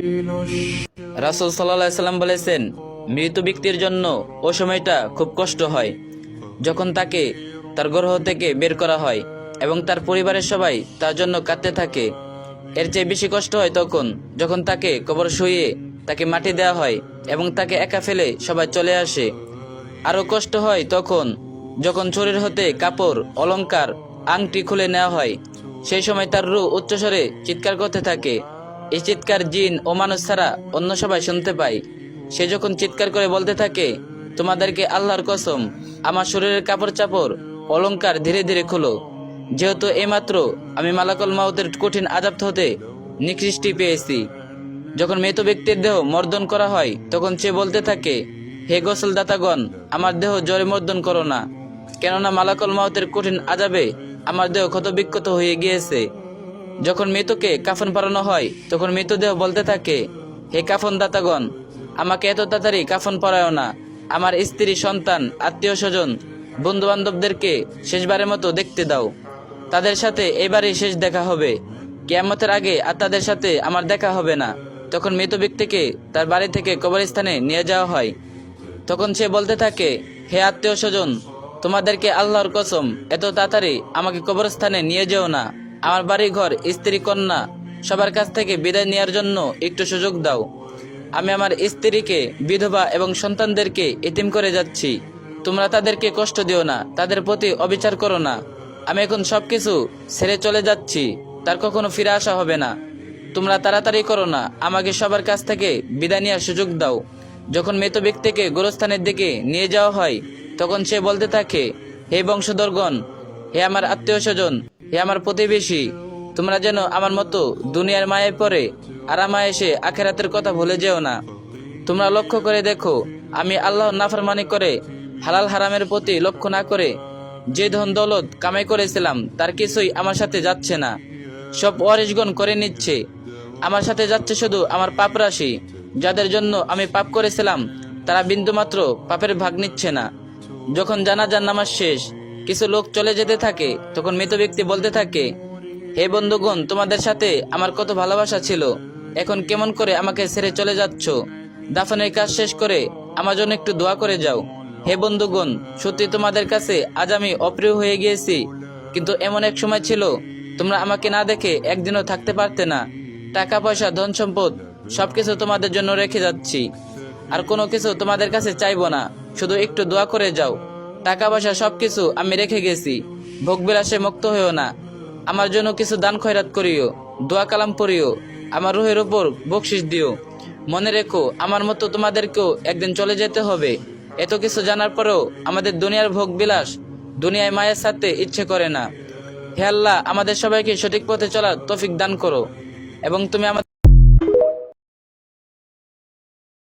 রাসূল সাল্লাল্লাহু আলাইহি সাল্লাম বলেছেন, মৃত ব্যক্তির জন্য ও সময়টা খুব কষ্ট হয় যখন তাকে তার গ্রহ থেকে বের করা হয় এবং তার পরিবারের সবাই তার জন্য কাঁদতে থাকে। এর চেয়ে বেশি কষ্ট হয় তখন যখন তাকে কবর শুইয়ে তাকে মাটি দেওয়া হয় এবং তাকে একা ফেলে সবাই চলে আসে। আরও কষ্ট হয় তখন যখন শরীর হতে কাপড়, অলংকার, আংটি খুলে নেওয়া হয়। সেই সময় তার রূহ উচ্চস্বরে চিৎকার করতে থাকে। এই চিৎকার জিন ও মানুষ ছাড়া অন্য সবাই শুনতে পায়। সে যখন চিৎকার করে বলতে থাকে, তোমাদেরকে আল্লাহর কসম, আমার শরীরের কাপড় চাপড়, অলংকার ধীরে ধীরে খুলো, যেহেতু এইমাত্র আমি মালাকুল মাউতের কঠিন আযাব হতে নিকৃষ্টি পেয়েছি। যখন মৃত ব্যক্তির দেহ মর্দন করা হয় তখন সে বলতে থাকে, হে গোসলদাতাগণ, আমার দেহ জ্বরে মর্দন করো না, কেননা মালাকুল মাউতের কঠিন আযাবে আমার দেহ ক্ষতবিক্ষত হয়ে গিয়েছে। যখন মৃতকে কাফন পরানো হয় তখন মৃতদেহ বলতে থাকে, হে কাফন দাতাগণ, আমাকে এত তাড়াতাড়ি কাফন পরায়ও না, আমার স্ত্রী, সন্তান, আত্মীয় স্বজন, বন্ধু বান্ধবদেরকে শেষবারের মতো দেখতে দাও, তাদের সাথে এবারেই শেষ দেখা হবে, কিয়ামতের আগে আর তাদের সাথে আমার দেখা হবে না। তখন মৃত ব্যক্তিকে তার বাড়ি থেকে কবরস্থানে নিয়ে যাওয়া হয়। তখন সে বলতে থাকে, হে আত্মীয় স্বজন, তোমাদেরকে আল্লাহর কসম, এত তাড়াতাড়ি আমাকে কবরস্থানে নিয়ে যেও না, আমার বাড়ি ঘর, স্ত্রী, কন্যা সবার কাছ থেকে বিদায় নেওয়ার জন্য একটু সুযোগ দাও। আমি আমার স্ত্রীকে, বিধবা এবং সন্তানদেরকে এতিম করে যাচ্ছি, তোমরা তাদেরকে কষ্ট দিও না, তাদের প্রতি অবিচার করো না। আমি এখন সবকিছু ছেড়ে চলে যাচ্ছি, তার কখনো ফিরে আসা হবে না। তোমরা তাড়াতাড়ি করো না, আমাকে সবার কাছ থেকে বিদায় নেওয়ার সুযোগ দাও। যখন মৃত ব্যক্তিকে গোরস্থানের দিকে নিয়ে যাওয়া হয় তখন সে বলতে থাকে, হে বংশধরগণ, হে আমার আত্মীয় স্বজন, হে আমার প্রতিবেশী, তোমরা যেন আমার মতো দুনিয়ার মায়ায় পড়ে আরামায় এসে আখেরাতের কথা ভুলে যেও না। তোমরা লক্ষ্য করে দেখো, আমি আল্লাহর নাফরমানি করে হালাল হারামের প্রতি লক্ষ্য না করে যে ধন দৌলত কামাই করেছিলাম তার কিছুই আমার সাথে যাচ্ছে না, সব ওয়ারিশগণ করে নিচ্ছে। আমার সাথে যাচ্ছে শুধু আমার পাপ রাশি। যাদের জন্য আমি পাপ করেছিলাম তারা বিন্দুমাত্র পাপের ভাগ নিচ্ছে না। যখন জানাজার নামাজ শেষ, কিছু লোক চলে যেতে থাকে তখন মৃত ব্যক্তি বলতে থাকে, হে বন্ধুগণ, তোমাদের সাথে আমার কত ভালোবাসা ছিল, এখন কেমন করে আমাকে ছেড়ে চলে যাচ্ছ? দাফনের কাজ শেষ করে আমার জন্য একটু দোয়া করে যাও। হে বন্ধুগণ, সত্যি তোমাদের কাছে আজ আমি অপ্রিয় হয়ে গিয়েছি, কিন্তু এমন এক সময় ছিল তোমরা আমাকে না দেখে একদিনও থাকতে পারতে না। টাকা পয়সা, ধন সম্পদ সবকিছু তোমাদের জন্য রেখে যাচ্ছি, আর কোনো কিছু তোমাদের কাছে চাইবো না, শুধু একটু দোয়া করে যাও। টাকা পয়সা সবকিছু আমি রেখে গেছি, ভোগবিলাসে মুক্ত হইও না, আমার জন্য কিছু দান খয়রাত করিও, দোয়া কালাম পড়িও, আমার রুহের উপর বকশিস দিও। মনে রেখো, আমার মতো তোমাদেরকেও একদিন চলে যেতে হবে। এত কিছু জানার পরেও আমাদের দুনিয়ার ভোগ বিলাস, দুনিয়ায় মায়ের সাথে ইচ্ছে করে না। হে আল্লাহ, আমাদের সবাইকে সঠিক পথে চলার তৌফিক দান করো এবং তুমি আমাদের